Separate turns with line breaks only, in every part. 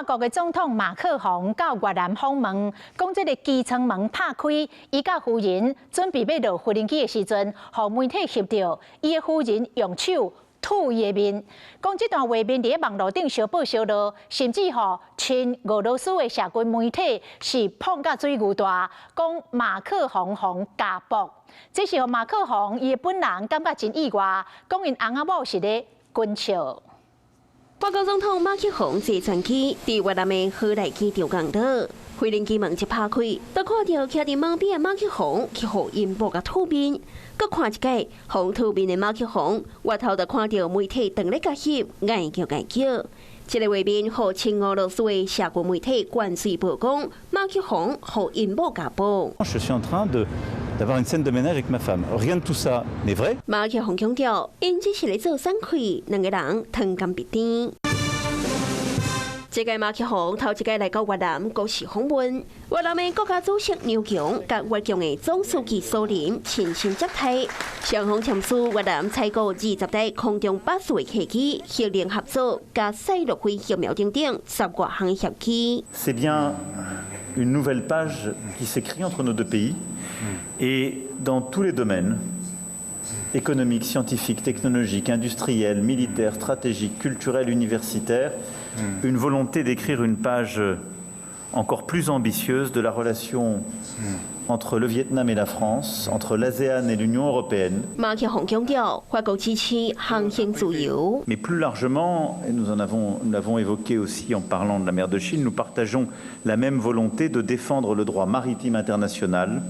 法国的总统马克宏到越南访问，讲这个机舱门拍开，伊甲夫人准备要落无人机的时阵，互媒体翕到，伊的夫人用手吐伊的面，讲这段画面伫网络顶相报相落，甚至亲俄罗斯的社群媒体是捧甲水牛大，讲马克宏家暴。这是马克宏伊本人感觉真意外，讲因翁仔某是咧滚笑。
法国总统马克宏坐船机伫越南的荷兰机场港岛，飞人机门一拍开，就看到徛伫门边的马克宏去互因某甲吐面，搁看一届互吐面的马克宏，外头就看到媒体当咧甲翕，爱叫爱叫。这个画面互亲俄罗斯的社群媒体灌水曝光，马克宏互因某家暴。
Je suis en train d'avoir une scène de ménage avec ma femme. Rien de tout ça n'est vrai.
马克宏强调，因只是咧做散会，两个人汤干别甜。这个马克宏头一届来到越南国事访问，越南的国家主席牛强甲越共的总书记苏林亲身接待，双方签署越南采购20台空中巴士的客机，协联合作甲赛洛飞疫苗等等10多项协议。
C'est bien une nouvelle page qui s'écrit entre nos deux pays et dans tous les domaines économiques, scientifiques, technologiques, industriels, militaires, stratégiques, culturels, universitaires, une volonté d'écrire une page encore plus ambitieuse de la relation entre le Vietnam et la France, entre l'ASEAN et l'Union européenne. Mais plus largement, et nous l'avons évoqué aussi en parlant de la mer de Chine, nous partageons la même volonté de défendre le droit maritime international,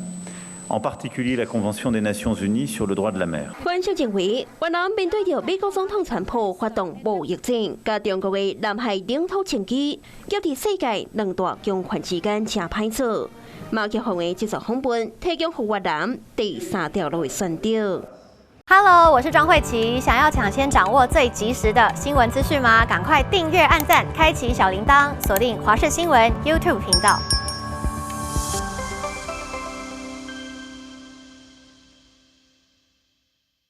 en particulier la Convention des Nations Unies sur le droit de la mer.
关键认为，越南面对着美国总统川普发动贸易战，加中国的南海领土争议，夹伫世界两大强权之间正歹做。马克宏的这座访问，提供予越南第3条路的选择。
Hello， 我是庄慧琪。想要抢先掌握最及时的新闻资讯吗？赶快订阅、按赞、开启小铃铛，锁定华视新闻 YouTube 频道。